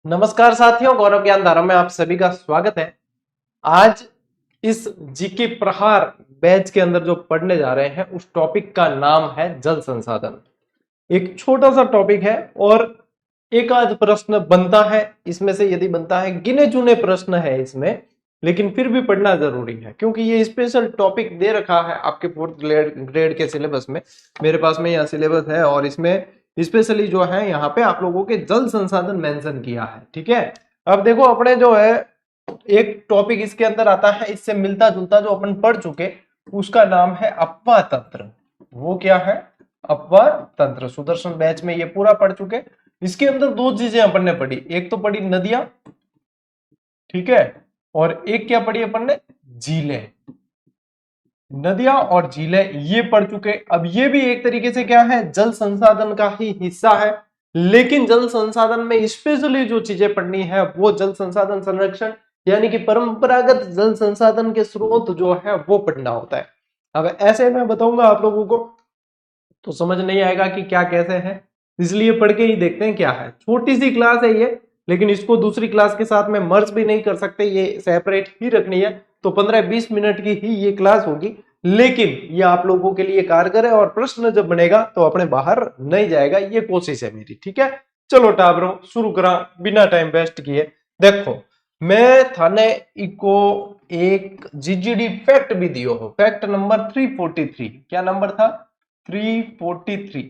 नमस्कार साथियों, गौरव ज्ञान धारा में आप सभी का स्वागत है। आज इस जीके प्रहार बैच के अंदर जो पढ़ने जा रहे हैं उस टॉपिक का नाम है जल संसाधन। एक छोटा सा टॉपिक है और एक आध प्रश्न बनता है इसमें से, यदि बनता है गिने चुने प्रश्न है इसमें, लेकिन फिर भी पढ़ना जरूरी है क्योंकि ये स्पेशल टॉपिक दे रखा है आपके फोर्थ ग्रेड के सिलेबस में। मेरे पास में यह सिलेबस है और इसमें स्पेशली जो है यहाँ पे आप लोगों के जल संसाधन मेंशन किया है। ठीक है, अब देखो अपने जो है एक टॉपिक इसके अंदर आता है, इससे मिलता जुलता जो अपन पढ़ चुके, उसका नाम है अपवाह तंत्र। वो क्या है? अपवाह तंत्र। सुदर्शन बैच में ये पूरा पढ़ चुके। इसके अंदर दो चीजें अपन ने पढ़ी, एक तो पढ़ी नदियां, ठीक है, और एक क्या पढ़ी अपन ने? झीलें। नदियां और झीलें ये पढ़ चुके। अब ये भी एक तरीके से क्या है? जल संसाधन का ही हिस्सा है, लेकिन जल संसाधन में स्पेशली जो चीजें पढ़नी है वो जल संसाधन संरक्षण, यानी कि परंपरागत जल संसाधन के स्रोत जो है वो पढ़ना होता है। अब ऐसे मैं बताऊंगा आप लोगों को तो समझ नहीं आएगा कि क्या कैसे है, इसलिए पढ़ के ही देखते हैं क्या है। छोटी सी क्लास है ये, लेकिन इसको दूसरी क्लास के साथ में मर्ज भी नहीं कर सकते, ये सेपरेट ही रखनी है। तो 15-20 मिनट की ही ये क्लास होगी, लेकिन ये आप लोगों के लिए कारगर है और प्रश्न जब बनेगा तो अपने बाहर नहीं जाएगा, ये कोशिश है मेरी। ठीक है, चलो टाबरो शुरू करा बिना टाइम वेस्ट किए। देखो मैं थाने इको एक जीजीडी फैक्ट भी दियो हो, फैक्ट नंबर 343। क्या नंबर था? 343।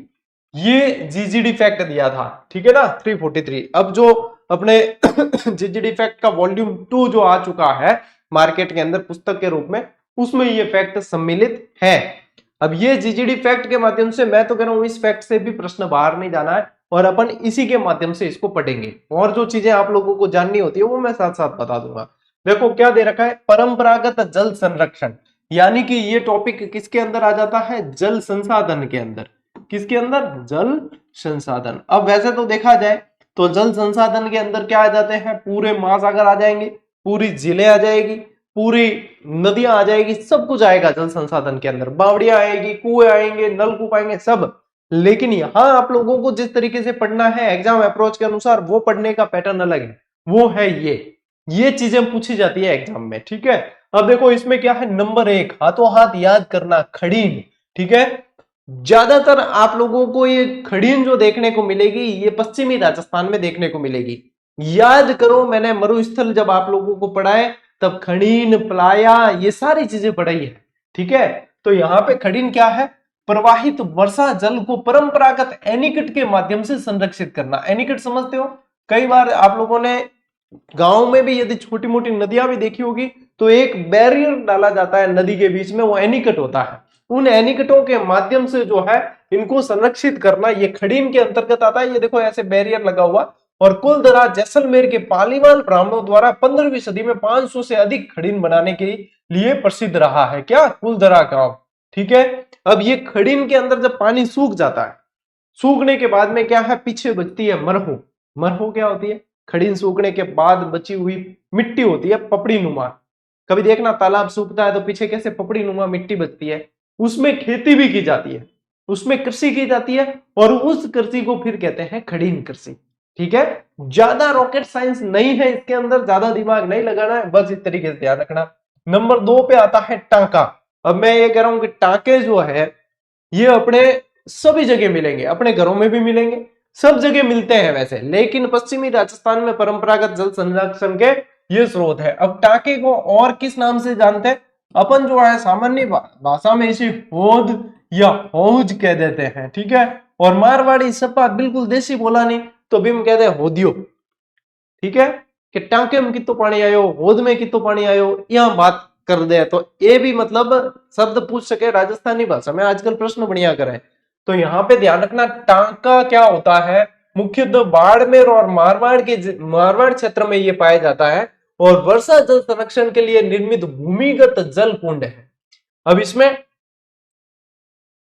ये जीजीडी फैक्ट दिया था, ठीक है ना, 343। अब जो अपने जीजीडी फैक्ट का वॉल्यूम 2 जो आ चुका है मार्केट के अंदर पुस्तक के रूप में, उसमें ये फैक्ट सम्मिलित है। अब ये जीजीडी फैक्ट के माध्यम से मैं तो कह रहा हूं इस फैक्ट से भी प्रश्न बाहर नहीं जाना है और अपन इसी के माध्यम से इसको पढ़ेंगे, और जो चीजें आप लोगों को जाननी होती है वो मैं साथ साथ बता दूंगा। देखो क्या दे रखा है? परंपरागत जल संरक्षण, यानी कि ये टॉपिक किसके अंदर आ जाता है? जल संसाधन के अंदर। किसके अंदर? जल संसाधन। अब वैसे तो देखा जाए तो जल संसाधन के अंदर क्या आ जाते हैं? पूरे महासागर आ जाएंगे, पूरी झीलें आ जाएगी, पूरी नदियां आ जाएगी, सब कुछ आएगा जल संसाधन के अंदर। बावड़ियां आएगी, कुएं आएंगे, नलकूप आएंगे, सब। लेकिन यहां आप लोगों को जिस तरीके से पढ़ना है एग्जाम अप्रोच के अनुसार, वो पढ़ने का पैटर्न अलग है। वो है ये चीजें पूछी जाती है एग्जाम में। ठीक है, अब देखो इसमें क्या है? नंबर 1, हाथों हाथ याद करना, खड़ीन। ठीक है, ज्यादातर आप लोगों को ये खड़ीन जो देखने को मिलेगी ये पश्चिमी राजस्थान में देखने को मिलेगी। याद करो, मैंने मरुस्थल जब आप लोगों को पढ़ाए तब खड़ीन, प्लाया, ये सारी चीजें पढ़ाई है। ठीक है, तो यहाँ पे खड़ीन क्या है? प्रवाहित वर्षा जल को परंपरागत एनीकट के माध्यम से संरक्षित करना। एनीकट समझते हो? कई बार आप लोगों ने गांव में भी यदि छोटी मोटी नदियां भी देखी होगी तो एक बैरियर डाला जाता है नदी के बीच में, वो एनीकट होता है। उन एनीकटों के माध्यम से जो है इनको संरक्षित करना, ये खड़ीन के अंतर्गत आता है। ये देखो ऐसे बैरियर लगा हुआ। और कुलधरा जैसलमेर के पालीवाल ब्राह्मणों द्वारा 15वीं सदी में 500 से अधिक खड़ीन बनाने के लिए प्रसिद्ध रहा है। क्या? कुलधरा गांव। ठीक है, अब ये खड़ीन के अंदर जब पानी सूख जाता है, सूखने के बाद में क्या है? पीछे बचती है मरहू। मरहू क्या होती है? खड़ीन सूखने के बाद बची हुई मिट्टी होती है, पपड़ी नुमा। कभी देखना तालाब सूखता है तो पीछे कैसे पपड़ी नुमा मिट्टी बचती है, उसमें खेती भी की जाती है, उसमें कृषि की जाती है, और उस कृषि को फिर कहते हैं खड़ीन कृषि। ठीक है, ज्यादा रॉकेट साइंस नहीं है इसके अंदर, ज्यादा दिमाग नहीं लगाना है, बस इस तरीके से ध्यान रखना। नंबर 2 पे आता है टांका। अब मैं ये कह रहा हूं कि टांके जो है ये अपने सभी जगह मिलेंगे, अपने घरों में भी मिलेंगे, सब जगह मिलते हैं वैसे, लेकिन पश्चिमी राजस्थान में परंपरागत जल संरक्षण के ये स्रोत है। अब टांके को और किस नाम से जानते हैं अपन? जो है सामान्य भाषा में इसे होद या हौज कह देते हैं। ठीक है, और मारवाड़ी सपा बिल्कुल देसी बोला नहीं तो भी हम कहते हैं होदियो। ठीक है, कि टांके में कितो पानी आयो, होद में कितो पानी आयो, यहां बात कर दे तो ये भी मतलब शब्द पूछ सके राजस्थानी भाषा में, आजकल प्रश्न बढ़िया करे। तो यहाँ पे ध्यान रखना, टांका क्या होता है? मुख्यतः बाड़मेर और मारवाड़ क्षेत्र में ये पाया जाता है, और वर्षा जल संरक्षण के लिए निर्मित भूमिगत जल कुंड है। अब इसमें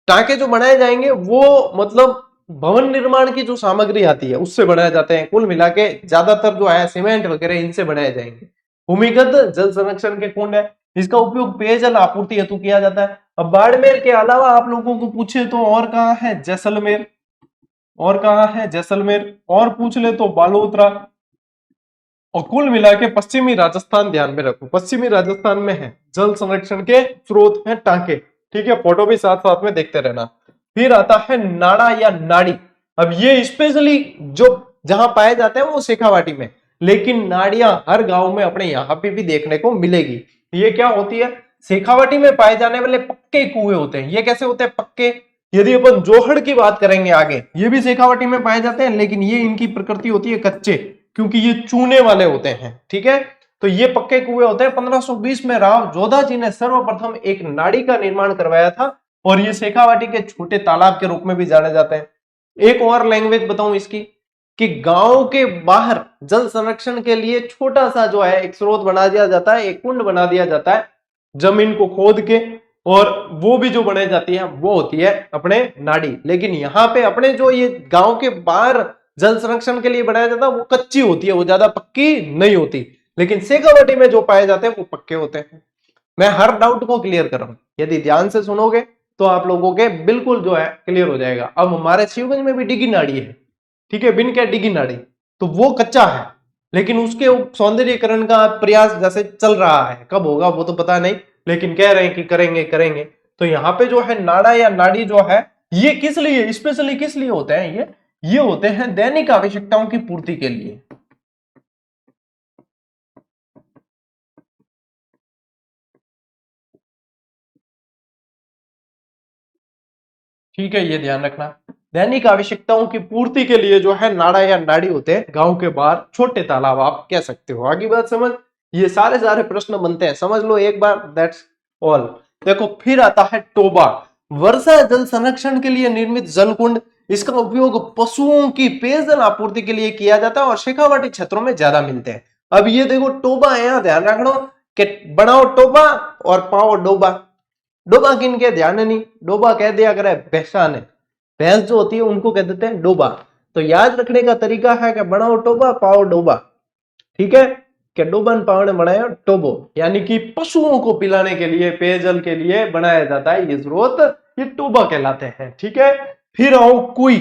टांके जो बनाए जाएंगे वो मतलब भवन निर्माण की जो सामग्री आती है उससे बनाए जाते हैं। कुल मिला के ज्यादातर जो है सीमेंट वगैरह इनसे बनाए जाएंगे। भूमिगत जल संरक्षण के कुंड है, इसका उपयोग पेयजल आपूर्ति हेतु किया जाता है। अब बाड़मेर के अलावा आप लोगों को पूछे तो और कहाँ है? जैसलमेर। और कहाँ है? जैसलमेर। और पूछ ले तो बालोतरा। और कुल मिला के पश्चिमी राजस्थान ध्यान में रखो, पश्चिमी राजस्थान में है जल संरक्षण के स्रोत हैं टांके। ठीक है, फोटो भी साथ साथ में देखते रहना। फिर आता है नाड़ा या नाड़ी। अब ये स्पेशली जो जहां पाए जाते हैं वो शेखावाटी में, लेकिन नाड़ियां हर गांव में अपने यहाँ पे भी देखने को मिलेगी। ये क्या होती है, शेखावाटी में पाए जाने वाले पक्के कुएं होते हैं। ये कैसे होते हैं पक्के, यदि अपन जोहड़ की बात करेंगे आगे, ये भी शेखावाटी में पाए जाते हैं, लेकिन ये इनकी प्रकृति होती है कच्चे, क्योंकि ये चूने वाले होते हैं। ठीक है, तो ये पक्के कुएं होते हैं। 1520 में राव जोधा जी ने सर्वप्रथम एक नाड़ी का निर्माण करवाया था, और ये शेखावाटी के छोटे तालाब के रूप में भी जाने जाते हैं। एक और लैंग्वेज बताऊं इसकी, कि गांव के बाहर जल संरक्षण के लिए छोटा सा जो है एक स्रोत बना दिया जाता है, एक कुंड बना दिया जाता है जमीन को खोद के, और वो भी जो बनाई जाती है वो होती है अपने नाड़ी। लेकिन यहाँ पे अपने जो ये गांव के बाहर जल संरक्षण के लिए बनाया जाता है वो कच्ची होती है, वो ज्यादा पक्की नहीं होती। लेकिन शेखावाटी में जो पाए जाते हैं वो पक्के होते हैं। मैं हर डाउट को क्लियर कर रहा हूं, यदि ध्यान से सुनोगे तो आप लोगों के बिल्कुल जो है क्लियर हो जाएगा। अब हमारे शिवगंज में भी डिगी नाड़ी है, ठीक है, बिन क्या डिगी नाड़ी, तो वो कच्चा है, लेकिन उसके सौंदर्यीकरण का प्रयास जैसे चल रहा है, कब होगा वो तो पता नहीं, लेकिन कह रहे हैं कि करेंगे करेंगे। तो यहाँ पे जो है नाड़ा या नाड़ी जो है, ये किस लिए स्पेशली किस लिए होते हैं, ये होते हैं दैनिक आवश्यकताओं की पूर्ति के लिए। ठीक है, ये ध्यान रखना, दैनिक आवश्यकताओं की पूर्ति के लिए जो है नाड़ा या नाड़ी होते हैं गांव के बाहर, छोटे तालाब आप कह सकते हो। आगे बात समझ, ये सारे प्रश्न बनते हैं, समझ लो एक बार, दैट्स ऑल। देखो फिर आता है टोबा, वर्षा जल संरक्षण के लिए निर्मित जल कुंड। इसका उपयोग पशुओं की पेयजल आपूर्ति के लिए किया जाता है और शेखावाटी क्षेत्रों में ज्यादा मिलते हैं। अब ये देखो टोबा है, यहाँ ध्यान रखना कि बनाओ टोबा और पाओ डोबा। डोबा किन के ध्यान नहीं, डोबा कह दिया करे भैंसा ने, भैंस जो होती है उनको कह देते हैं डोबा। तो याद रखने का तरीका है कि बनाओ टोबा पाओ डोबा। ठीक है, कि डोबन पावने बनाया टोबो, यानी कि पशुओं को पिलाने के लिए पेयजल के लिए बनाया जाता है ये स्रोत, ये टोबा कहलाते हैं। ठीक है, फिर आओ कुई।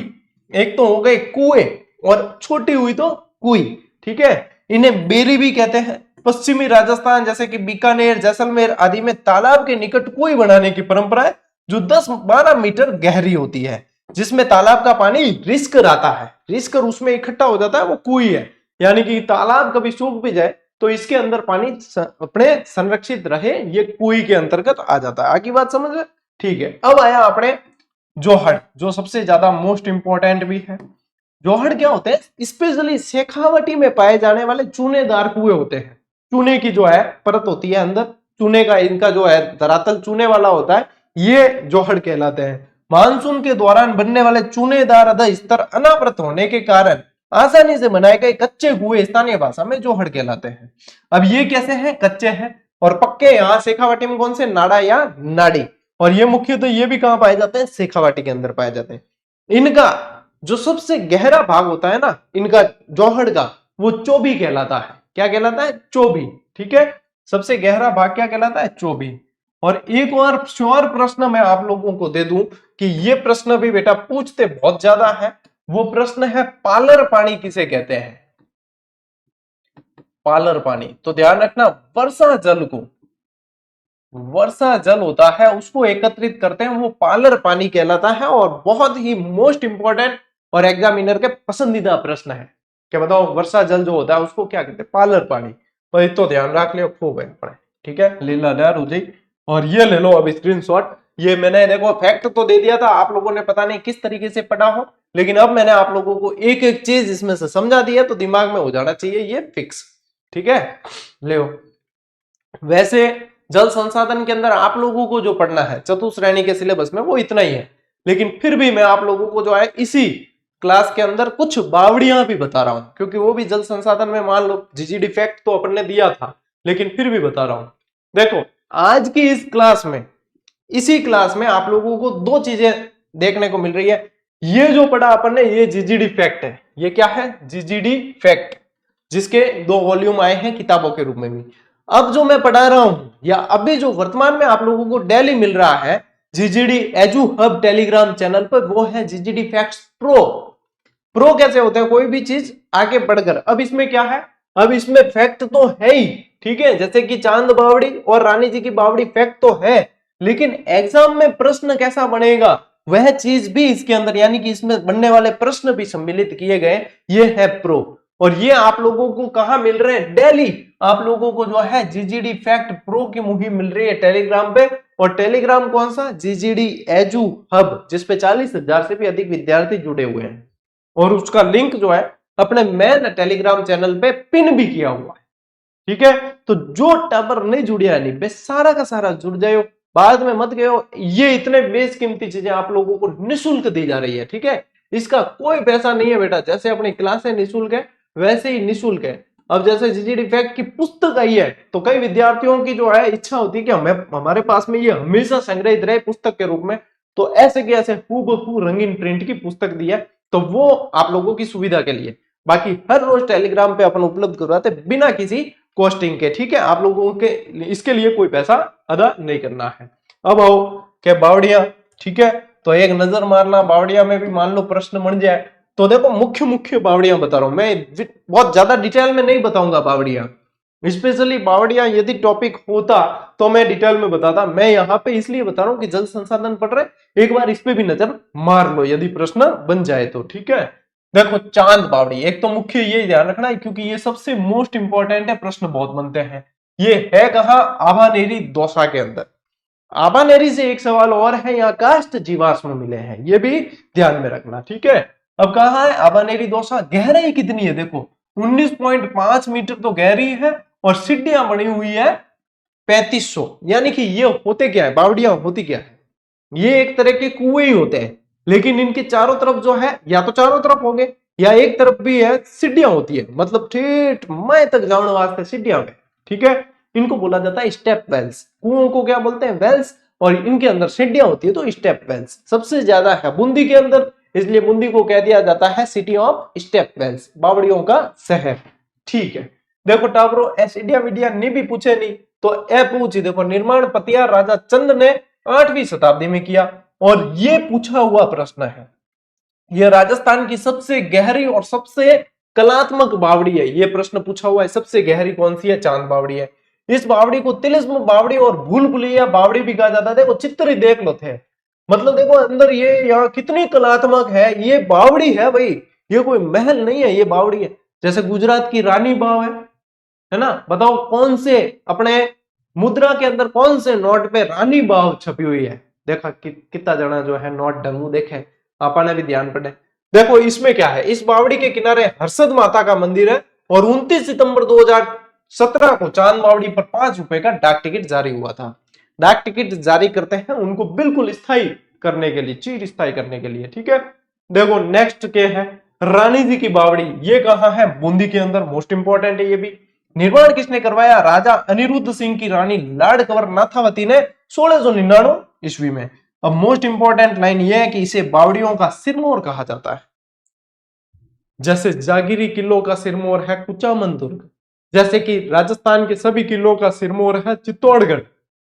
एक तो हो गए कुएं और छोटी हुई तो कुई। ठीक है, इन्हें बेरी भी कहते हैं। पश्चिमी राजस्थान जैसे कि बीकानेर जैसलमेर आदि में तालाब के निकट कुई बनाने की परंपरा है, जो 10-12 मीटर गहरी होती है, जिसमें तालाब का पानी रिस्क रहता है, रिस्क उसमें इकट्ठा हो जाता है, वो कुई है। यानी कि तालाब कभी सूख भी जाए तो इसके अंदर पानी अपने संरक्षित रहे, ये कुई के अंतर्गत आ जाता है। आगे बात समझ। ठीक है, अब आया अपने जोहड़, जो सबसे ज्यादा मोस्ट इंपॉर्टेंट भी है। जोहड़ क्या होते हैं, स्पेशली शेखावाटी में पाए जाने वाले चूनेदार कुएं होते हैं। चूने की जो है परत होती है अंदर, चूने का इनका जो है धरातल चूने वाला होता है, ये जोहड़ कहलाते हैं। मानसून के दौरान बनने वाले चूनेदार अध स्तर अनावृत होने के कारण आसानी से बनाए गए कच्चे कुएं स्थानीय भाषा में जोहड़ कहलाते हैं। अब ये कैसे हैं, कच्चे हैं, और पक्के यहाँ शेखावाटी में कौन से, नाड़ा या नाड़ी। और ये मुख्यतः ये भी कहां पाए जाते हैं, शेखावाटी के अंदर पाए जाते हैं। इनका जो सबसे गहरा भाग होता है ना इनका जोहड़ का, वो चोभी कहलाता है। क्या कहलाता है, चोभी। ठीक है, सबसे गहरा भाग क्या कहलाता है, चोभी। और एक और श्योर प्रश्न मैं आप लोगों को दे दूं कि ये प्रश्न भी बेटा पूछते बहुत ज्यादा है, वो प्रश्न है पालर पानी किसे कहते हैं। पालर पानी, तो ध्यान रखना, वर्षा जल को, वर्षा जल होता है उसको एकत्रित करते हैं, वो पालर पानी कहलाता है। और बहुत ही मोस्ट इंपॉर्टेंट और एग्जामिनर के पसंदीदा प्रश्न है, क्या बताओ, वर्षा जल जो होता है उसको क्या कहते हैं, पालर पानी। पर तो ध्यान रख लियो, खूब पढ़े। ठीक है, लीला डर हो जाए। और ये ले लो अब स्क्रीनशॉट, ये मैंने देखो फैक्ट तो दे दिया था, आप लोगों ने पता नहीं किस तरीके से पढ़ा हो, लेकिन अब मैंने आप लोगों को एक एक चीज इसमें से समझा दिया, तो दिमाग में हो जाना चाहिए ये फिक्स। ठीक है, ले वैसे जल संसाधन के अंदर आप लोगों को जो पढ़ना है चतुश्रेणी के सिलेबस में वो इतना ही है, लेकिन फिर भी मैं आप लोगों को जो है इसी क्लास के अंदर कुछ बावड़ियां भी बता रहा हूं, क्योंकि वो भी जल संसाधन में मान लो जीजीडी फैक्ट तो अपन ने दिया था, लेकिन फिर भी बता रहा हूं। देखो आज की इस क्लास में, इसी क्लास में आप लोगों को दो चीजें देखने को मिल रही है। ये जो पढ़ा अपन ने ये जीजीडी फैक्ट है, ये क्या है, जीजीडी फैक्ट, जिसके 2 वॉल्यूम आए हैं किताबों के रूप में भी। अब जो मैं पढ़ा रहा हूं या अभी जो वर्तमान में आप लोगों को डेली मिल रहा है जीजीडी एजू हब टेलीग्राम चैनल पर, वो है जीजीडी फैक्ट्स प्रो। प्रो कैसे होते हैं, कोई भी चीज आगे बढ़कर। अब इसमें क्या है, अब इसमें फैक्ट तो है ही, ठीक है, जैसे कि चांद बावड़ी और रानी जी की बावड़ी फैक्ट तो है, लेकिन एग्जाम में प्रश्न कैसा बनेगा वह चीज भी इसके अंदर, यानी कि इसमें बनने वाले प्रश्न भी सम्मिलित किए गए। ये है प्रो, और ये आप लोगों को कहां मिल रहे हैं? डेली आप लोगों को जो है जीजीडी फैक्ट प्रो की मुहिम मिल रही है टेलीग्राम पे। और टेलीग्राम कौन सा? जीजीडी एजू हब, जिसपे 40,000 से भी अधिक विद्यार्थी जुड़े हुए हैं, और उसका लिंक जो है अपने मेन टेलीग्राम चैनल पे पिन भी किया हुआ है, ठीक है। तो जो टावर नहीं जुड़िया है नहीं, सारा का सारा जुड़ जाओ, बाद में मत गए। ये इतने बेशकीमती चीजें आप लोगों को निःशुल्क दी जा रही है, ठीक है, इसका कोई पैसा नहीं है बेटा। जैसे अपनी क्लासें निःशुल्क है वैसे ही निःशुल्क है। अब जैसे जीजीडी फैक्ट की पुस्तक आई है, तो कई विद्यार्थियों की जो है इच्छा होती है कि हमारे पास में ये हमेशा संग्रहित रहे पुस्तक के रूप में, तो ऐसे की ऐसे हूबहू रंगीन प्रिंट की पुस्तक दी है, तो वो आप लोगों की सुविधा के लिए। बाकी हर रोज टेलीग्राम पे अपन उपलब्ध करवाते बिना किसी कॉस्टिंग के, ठीक है, आप लोगों के इसके लिए कोई पैसा अदा नहीं करना है। अब आओ क्या बावड़िया, ठीक है, तो एक नजर मारना बावड़िया में भी मान लो प्रश्न बन जाए। तो देखो मुख्य मुख्य बावड़िया बता रहा हूं मैं, बहुत ज्यादा डिटेल में नहीं बताऊंगा बावड़िया, स्पेशली बावड़िया यदि टॉपिक होता तो मैं डिटेल में बताता। मैं यहाँ पे इसलिए बता रहा हूँ कि जल संसाधन पढ़ रहे, एक बार इस पे भी नजर मार लो यदि प्रश्न बन जाए तो, ठीक है। देखो चांद बावड़ी, एक तो मुख्य ये ध्यान रखना है क्योंकि ये सबसे मोस्ट इंपॉर्टेंट है, प्रश्न बहुत बनते हैं। ये है कहां? आभानेरी दौसा के अंदर। आभानेरी से एक सवाल और है, यहाँ काष्ठ जीवाश्म मिले हैं, ये भी ध्यान में रखना, ठीक है। अब कहा है आभानेरी दौसा, गहराई कितनी है? देखो 19.5 मीटर तो गहरी है, और सीढ़ियां बनी हुई है 3500। यानी कि ये होते क्या है, बावड़ियां होती क्या है? ये एक तरह के कुएं ही होते हैं, लेकिन इनके चारों तरफ जो है, या तो चारों तरफ होंगे या एक तरफ भी है, सीढ़ियां होती है, मतलब ठेठ मैं तक जाने वास्ते सीढ़ियां पे, ठीक है। इनको बोला जाता है स्टेप वेल्स। कुओं को क्या बोलते हैं? वेल्स। और इनके अंदर सीढ़ियां होती है तो स्टेप वेल्स। सबसे ज्यादा है बूंदी के अंदर, इसलिए बूंदी को कह दिया जाता है सिटी ऑफ स्टेप वेल्स, बावड़ियों का शहर, ठीक है। देखो टावरो एसिडिया विडिया ने भी पूछे नहीं, तो ए पूछी। देखो निर्माण पतिया राजा चंद ने 8वीं शताब्दी में किया, और ये पूछा हुआ प्रश्न है। यह राजस्थान की सबसे गहरी और सबसे कलात्मक बावड़ी है। यह प्रश्न पूछा हुआ है, सबसे गहरी कौन सी है? चांद बावड़ी है। इस बावड़ी को तिलिस्म बावड़ी और भूल भुलैया बावड़ी भी कहा जाता है। देखो चित्र ही देख लो थे, मतलब देखो अंदर ये यहाँ कितनी कलात्मक है। ये बावड़ी है भाई, ये कोई महल नहीं है, ये बावड़ी है। जैसे गुजरात की रानी बाव है ना। बताओ कौन से अपने मुद्रा के अंदर कौन से नोट पे रानी बाव छपी हुई है? देखा कितना जना जो है नोट ढंगू देखे, आपने भी ध्यान पड़े। देखो इसमें क्या है, इस बावड़ी के किनारे हर्षद माता का मंदिर है, और 29 सितंबर 2017 को चांद बावड़ी पर 5 रुपए का डाक टिकट जारी हुआ था। डाक टिकट जारी करते हैं उनको बिल्कुल स्थायी करने के लिए, चिर स्थायी करने के लिए, ठीक है। देखो नेक्स्ट क्या है, रानी जी की बावड़ी। ये कहां है? बूंदी के अंदर, मोस्ट इंपॉर्टेंट है ये भी। निर्माण किसने करवाया? राजा अनिरुद्ध सिंह की रानी लाड कंवर नाथावती ने 1699 ईस्वी में। अब मोस्ट इंपॉर्टेंट लाइन यह है कि इसे बावड़ियों का सिरमौर कहा जाता है। जैसे जागीरी किलों का सिरमौर है कुचामन दुर्ग, जैसे कि राजस्थान के सभी किलों का सिरमौर है चित्तौड़गढ़,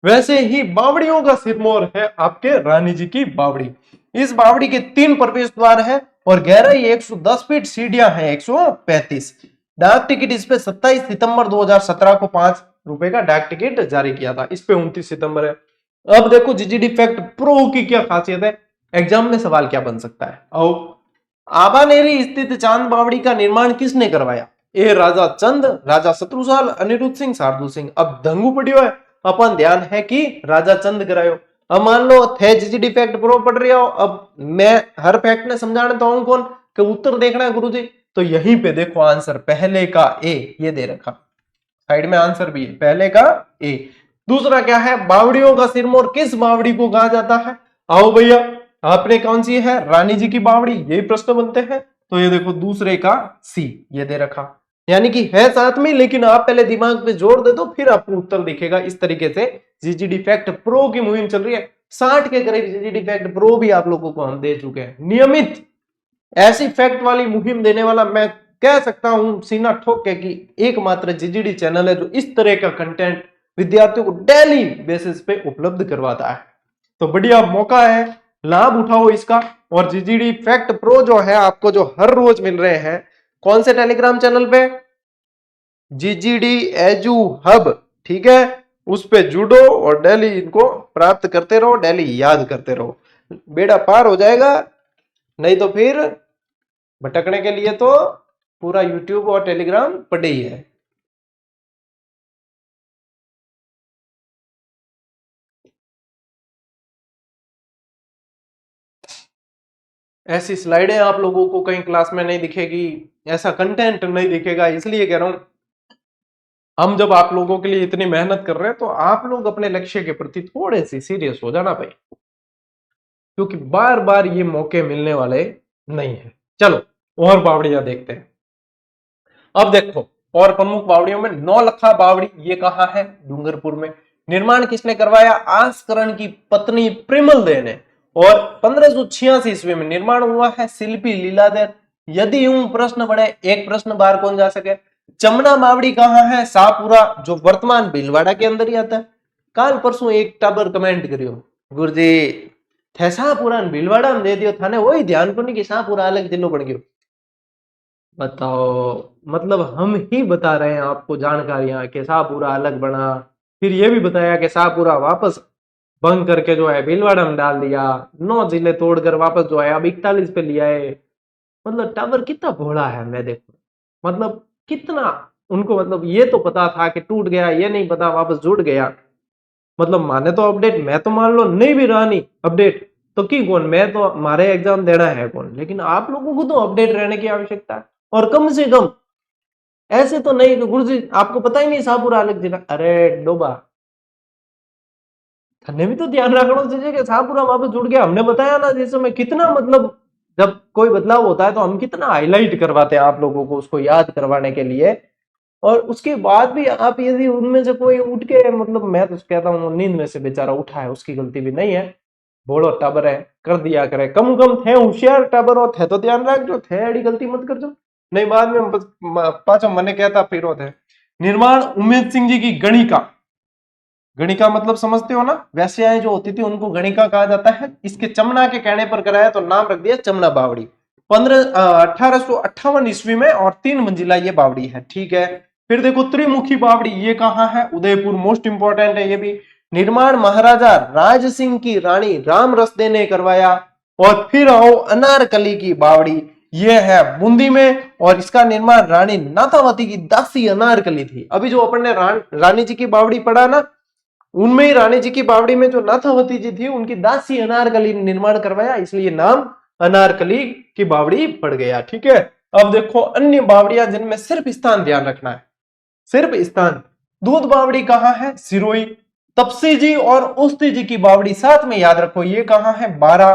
वैसे ही बावड़ियों का सिरमौर है आपके रानी जी की बावड़ी। इस बावड़ी के 3 प्रवेश द्वार है, और गहराई 110 फीट, सीढ़ियां हैं 135। डाक टिकट इस पे 27 सितंबर 2017 को 5 रुपए का डाक टिकट जारी किया था। इस पे 29 सितंबर है। अब देखो जीजीडी फैक्ट प्रो की क्या खासियत है, एग्जाम में सवाल क्या बन सकता है। आओ, आबानेरी स्थित चांद बावड़ी का निर्माण किसने करवाया? ए राजा चंद, राजा शत्रुसाल, अनिरुद्ध सिंह, शार्दुल सिंह। अब धंगू पड़ियो है, अपन ध्यान है कि राजा चंद करायो। अब मान लो थे जीजीडी फैक्ट प्रो पढ़ रहे हो, अब मैं हर फैक्ट ने समझाने तो हूं कौन कि उत्तर देखना है गुरुजी। तो यहीं पे देखो आंसर पहले का ए, ये दे रखा साइड में, आंसर भी है पहले का ए। दूसरा क्या है, बावड़ियों का सिरमौर किस बावड़ी को कहा जाता है? आओ भैया, आपने कौन सी है? रानी जी की बावड़ी, यही प्रश्न बनते हैं। तो ये देखो दूसरे का सी, ये दे रखा, यानी कि है साथ में, लेकिन आप पहले दिमाग पे जोर दे दो फिर आपको उत्तर दिखेगा। इस तरीके से जीजीडी फैक्ट प्रो की मुहिम चल रही है। 60 के करीब जीजीडी फैक्ट प्रो भी आप लोगों को हम दे चुके हैं। नियमित ऐसी फैक्ट वाली मुहिम देने वाला मैं कह सकता हूं सीना ठोक के कि एकमात्र जीजीडी चैनल है जो इस तरह का कंटेंट विद्यार्थियों को डेली बेसिस पे उपलब्ध करवाता है। तो बढ़िया मौका है, लाभ उठाओ इसका। और जीजीडी फैक्ट प्रो जो है आपको जो हर रोज मिल रहे हैं, कौन से टेलीग्राम चैनल पे? जीजीडी एजू हब, ठीक है, उस पे जुड़ो और डेली इनको प्राप्त करते रहो, डेली याद करते रहो, बेड़ा पार हो जाएगा। नहीं तो फिर भटकने के लिए तो पूरा यूट्यूब और टेलीग्राम पड़े ही है। ऐसी स्लाइडें आप लोगों को कहीं क्लास में नहीं दिखेगी, ऐसा कंटेंट नहीं दिखेगा, इसलिए कह रहा हूं हम जब आप लोगों के लिए इतनी मेहनत कर रहे हैं तो आप लोग अपने लक्ष्य के प्रति थोड़े से सीरियस हो जाना भाई, क्योंकि बार बार ये मौके मिलने वाले नहीं है। चलो और बावड़ियां देखते हैं। अब देखो, और प्रमुख बावड़ियों में नौलखा बावड़ी, ये कहाँ है? डूंगरपुर में। निर्माण किसने करवाया? आस्करण की पत्नी प्रिमल दे ने। और 1586 ईस्वी में निर्माण हुआ है, शिल्पी लीलाधर। यदि यूं प्रश्न बढ़े, एक प्रश्न बाहर कौन जा सके? चमना बावड़ी कहाँ है? शाहपुरा, जो वर्तमान भीलवाड़ा के अंदर ही आता है। काल परसों एक टाबर कमेंट करियो, गुरुजी थे शाहपुरा भीलवाड़ा में दे दियो थाने, वही ध्यान को नहीं कि शाहपुरा अलग जिलो बन गयो। बताओ, मतलब हम ही बता रहे हैं आपको जानकारियां कि शाहपुरा अलग बना, फिर ये भी बताया कि शाहपुरा वापस भंग करके जो है भीलवाड़ा में डाल दिया, 9 जिले तोड़कर वापस जो है अब 41 पे लिया है। मतलब टावर कितना भोला है, मैं देखो, मतलब कितना उनको, मतलब ये तो पता था कि टूट गया, ये नहीं पता वापस जुड़ गया। मतलब माने तो अपडेट, मैं तो मान लो नहीं भी रहा नहीं अपडेट तो की कौन, मैं तो हमारे एग्जाम देना है कौन, लेकिन आप लोगों को तो अपडेट रहने की आवश्यकता है। और कम से कम ऐसे तो नहीं कि गुरु जी आपको पता ही नहीं शाहपुरा अलग जिला, अरे डोबा हमने भी तो ध्यान रखना चाहिए कि शाहपुरा वापस जुड़ गया। हमने बताया ना जैसे में कितना, मतलब जब कोई बदलाव होता है तो हम कितना हाईलाइट करवाते हैं आप लोगों को उसको याद करवाने के लिए। और उसके बाद भी आप यदि उनमें से कोई उठ के, मतलब मैं तो कहता हूँ नींद में से बेचारा उठा है, उसकी गलती भी नहीं है, बोलो टाबर है, कर दिया करे, कम कम थे होशियार टाबर हो थे तो ध्यान रख जो थे, अड़ी गलती मत कर जो, नहीं बाद में पाचो मने कहता फिर थे। निर्माण उमेद सिंह जी की गणिका, गणिका मतलब समझते हो ना, वैश्याएं जो होती थी उनको गणिका कहा जाता है। इसके चमना के कहने पर कराया तो नाम रख दिया चमना बावड़ी। 1858 ईस्वी में, और 3 मंजिला ये बावड़ी है, ठीक है। फिर देखो त्रिमुखी बावड़ी, ये कहाँ है? उदयपुर, मोस्ट इंपॉर्टेंट है ये भी। निर्माण महाराजा राज सिंह की रानी राम रसदे ने करवाया। और फिर आओ अनारकली की बावड़ी, ये है बूंदी में, और इसका निर्माण रानी नाथावती की दासी अनारकली थी। अभी जो अपन ने रानी जी की बावड़ी पढ़ा ना, उनमें ही रानी जी की बावड़ी में जो नाथावती जी थी उनकी दासी अनारकली ने निर्माण करवाया, इसलिए नाम अनारकली की बावड़ी पड़ गया, ठीक है। अब देखो अन्य बावड़ियां जिनमें सिर्फ स्थान ध्यान रखना है, सिर्फ स्थान। दूध बावड़ी कहाँ है? सिरोही। तपसी जी और उस्ती जी की बावड़ी साथ में याद रखो, ये कहाँ है? बारा।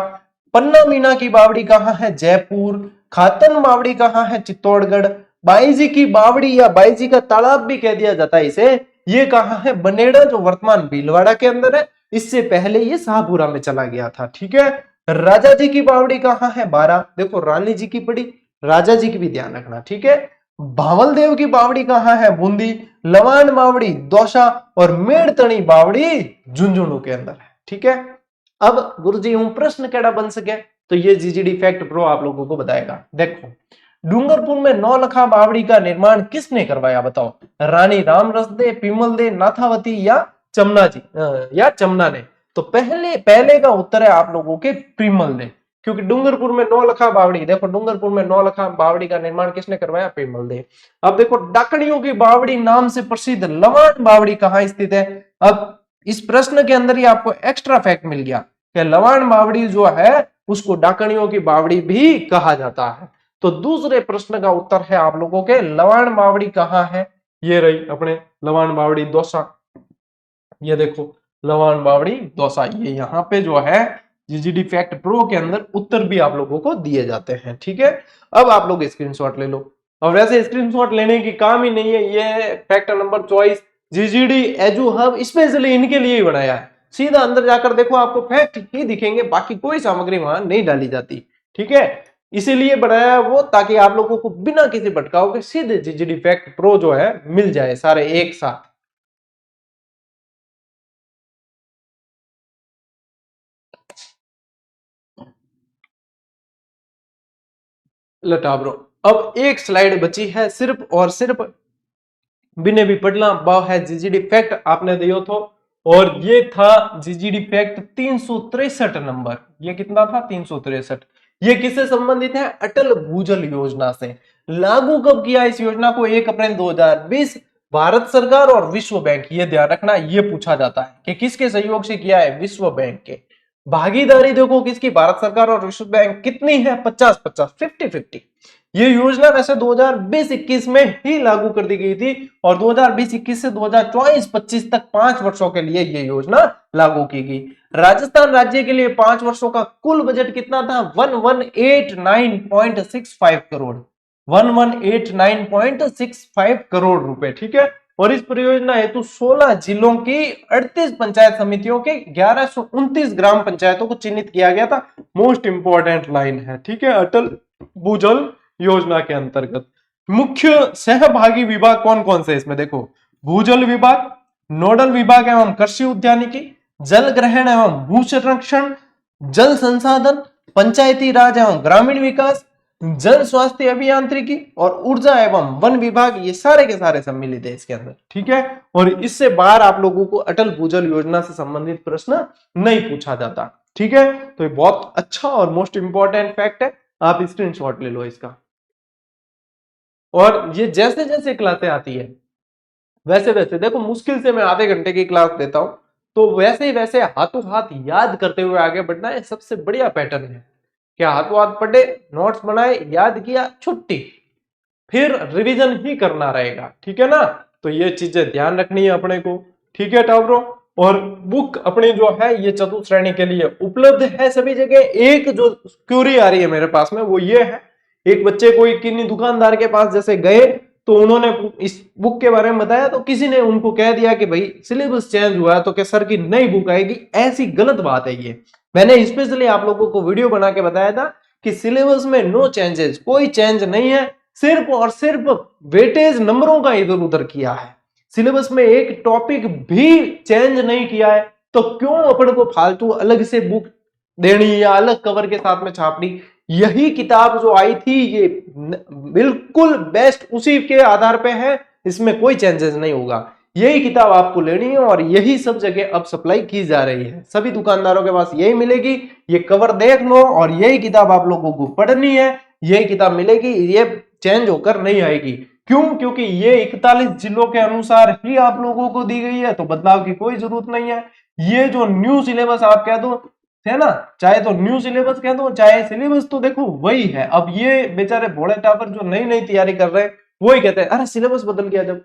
पन्ना मीना की बावड़ी कहाँ है? जयपुर। खातन बावड़ी कहाँ है? चित्तौड़गढ़। बाई जी की बावड़ी या बाई जी का तालाब भी कह दिया जाता है इसे, ये कहाँ है? बनेड़ा, जो वर्तमान भीलवाड़ा के अंदर है। इससे पहले ये शाहपुरा में चला गया था, ठीक है। राजा जी की बावड़ी कहाँ है? बारा। देखो रानी जी की पड़ी, राजा जी की भी ध्यान रखना, ठीक है। भावल देव की बावड़ी कहाँ है? बूंदी। लवान बावड़ी दौसा, और मेड़तणी बावड़ी झुंझुनू के अंदर है, ठीक है। अब गुरुजी हूं प्रश्न केड़ा बन सके, तो ये जीजीडी फैक्ट प्रो आप लोगों को बताएगा। देखो डूंगरपुर में नौलखा बावड़ी का निर्माण किसने करवाया? बताओ, रानी राम रसदे, पिमल दे, नाथावती या चमना जी, या चमना ने? तो पहले पहले का उत्तर है आप लोगों के प्रिमल ने, क्योंकि डूंगरपुर में नौलखा बावड़ी, देखो डूंगरपुर में नौलखा बावड़ी का निर्माण किसने करवाया? प्रिमल दे। अब देखो डाकणियों की बावड़ी नाम से प्रसिद्ध लवान बावड़ी कहाँ स्थित है? अब इस प्रश्न के अंदर ही आपको एक्स्ट्रा फैक्ट मिल गया कि लवान बावड़ी जो है उसको डाकणियों की बावड़ी भी कहा जाता है। तो दूसरे प्रश्न का उत्तर है आप लोगों के लवान बावड़ी कहाँ है? ये रही अपने लवान बावड़ी दौसा, ये देखो लवान बावड़ी दौसा, ये यहाँ पे जो है जीजीडी फैक्ट प्रो के अंदर उत्तर भी आप लोगों को दिए जाते हैं, ठीक है। अब आप लोग स्क्रीनशॉट ले लो, और वैसे स्क्रीनशॉट लेने की काम ही नहीं है, ये fact number 24 GGD Edu Hub specially इनके लिए ही बनाया है। सीधा अंदर जाकर देखो आपको फैक्ट ही दिखेंगे, बाकी कोई सामग्री वहां नहीं डाली जाती, ठीक है। इसीलिए बनाया है वो, ताकि आप लोगों को बिना किसी भटकाव के सीधे जीजीडी फैक्ट प्रो जो है मिल जाए सारे एक साथ। लटा ब्रो, अब एक स्लाइड बची है सिर्फ और सिर्फ बिने भी पढ़ना वह है जीजीडी फैक्ट आपने दियो तो, और ये था जीजीडी फैक्ट 363 नंबर। ये कितना था? 363। ये किससे संबंधित है? अटल भूजल योजना से। लागू कब किया इस योजना को? 1 अप्रैल 2020। भारत सरकार और विश्व बैंक, ये ध्यान रखना, ये पूछा जाता है कि किसके सहयोग से किया है? विश्व बैंक के। भागीदारी देखो किसकी? भारत सरकार और विश्व बैंक। कितनी है? 50-50, 50-50। ये योजना वैसे 2020-21 में ही लागू कर दी गई थी, और 2020-21 से 2024-25 तक 5 वर्षों के लिए ये योजना लागू की गई। राजस्थान राज्य के लिए 5 वर्षों का कुल बजट कितना था? 1189.65 करोड़। 1189.65 करोड़ रुपए, ठीक है। और इस परियोजना हेतु 16 जिलों की 38 पंचायत समितियों के 1129 ग्राम पंचायतों को चिन्हित किया गया था। मोस्ट इंपॉर्टेंट लाइन है, ठीक है। अटल भूजल योजना के अंतर्गत मुख्य सहभागी विभाग कौन कौन से? इसमें देखो, भूजल विभाग, नोडल विभाग एवं कृषि उद्यानिकी, जल ग्रहण एवं भू संरक्षण, जल संसाधन, पंचायती राज एवं ग्रामीण विकास, जन स्वास्थ्य अभियांत्रिकी और ऊर्जा एवं वन विभाग, ये सारे के सारे सम्मिलित है इसके अंदर, ठीक है। और इससे बाहर आप लोगों को अटल भूजल योजना से संबंधित प्रश्न नहीं पूछा जाता, ठीक है। तो ये बहुत अच्छा और मोस्ट इंपॉर्टेंट फैक्ट है, आप स्क्रीनशॉट ले लो इसका। और ये जैसे जैसे क्लासें आती है वैसे वैसे देखो, मुश्किल से मैं आधे घंटे की क्लास देता हूं, तो वैसे ही वैसे हाथों हाथ याद करते हुए आगे बढ़ना है, सबसे बढ़िया पैटर्न है। क्या हाथों हाथ पढ़े, नोट्स बनाए, याद किया, छुट्टी, फिर रिवीजन ही करना रहेगा, ठीक है ना। तो ये चीजें ध्यान रखनी है अपने को, ठीक है टावरों। और बुक अपनी जो है ये चतुर्थ श्रेणी के लिए उपलब्ध है सभी जगह। एक जो क्यूरी आ रही है मेरे पास में वो ये है, एक बच्चे को किन्हीं दुकानदार के पास जैसे गए तो उन्होंने इस बुक के बारे में बताया, तो किसी ने उनको कह दिया कि भाई सिलेबस चेंज हुआ है तो क्या सर की नई बुक आएगी। ऐसी गलत बात है ये। मैंने स्पेशली आप लोगों को वीडियो बना के बताया था कि सिलेबस में नो चेंजेस, कोई चेंज नहीं है, सिर्फ और सिर्फ वेटेज नंबरों का इधर उधर किया है। सिलेबस में एक टॉपिक भी चेंज नहीं किया है, तो क्यों अपन को फालतू अलग से बुक देनी या अलग कवर के साथ में छापनी। यही किताब जो आई थी ये बिल्कुल बेस्ट उसी के आधार पे है, इसमें कोई चेंजेस नहीं होगा। यही किताब आपको लेनी है और यही सब जगह अब सप्लाई की जा रही है, सभी दुकानदारों के पास यही मिलेगी। ये कवर देख लो और यही किताब आप लोगों को पढ़नी है, यही किताब मिलेगी, ये चेंज होकर नहीं आएगी। क्यों? क्योंकि ये 41 जिलों के अनुसार ही आप लोगों को दी गई है, तो बदलाव की कोई जरूरत नहीं है। ये जो न्यू सिलेबस आप कह दो है ना, चाहे तो न्यू सिलेबस कह दो, चाहे सिलेबस तो देखो वही है। अब ये बेचारे भोले टापर जो नई नई तैयारी कर रहे हैं वही कहते हैं अरे सिलेबस बदल गया। जब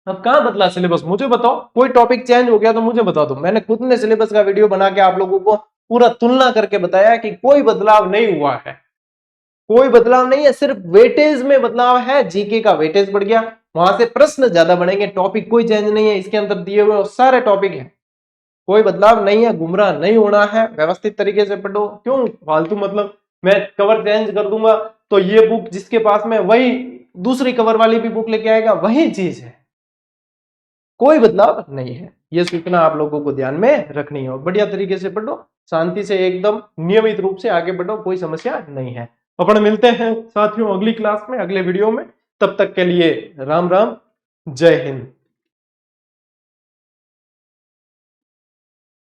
अब कहां बदला सिलेबस? मुझे बताओ, कोई टॉपिक चेंज हो गया तो मुझे बता दो। मैंने खुद ने सिलेबस का वीडियो बना के आप लोगों को पूरा तुलना करके बताया कि कोई बदलाव नहीं हुआ है, कोई बदलाव नहीं है, सिर्फ वेटेज में बदलाव है। जीके का वेटेज बढ़ गया, वहां से प्रश्न ज्यादा बनेंगे, टॉपिक कोई चेंज नहीं है। इसके अंदर दिए हुए सारे टॉपिक है, कोई बदलाव नहीं है। गुमराह नहीं होना है, व्यवस्थित तरीके से पढ़ो। क्यों फालतू मतलब मैं कवर चेंज कर दूंगा तो ये बुक जिसके पास में वही दूसरी कवर वाली भी बुक लेके आएगा, वही चीज है, कोई बदलाव नहीं है। ये सूचना आप लोगों को ध्यान में रखनी है। बढ़िया तरीके से पढ़ो, शांति से एकदम नियमित रूप से आगे बढ़ो, कोई समस्या नहीं है। अपन मिलते हैं साथियों अगली क्लास में, अगले वीडियो में। तब तक के लिए राम राम, जय हिंद।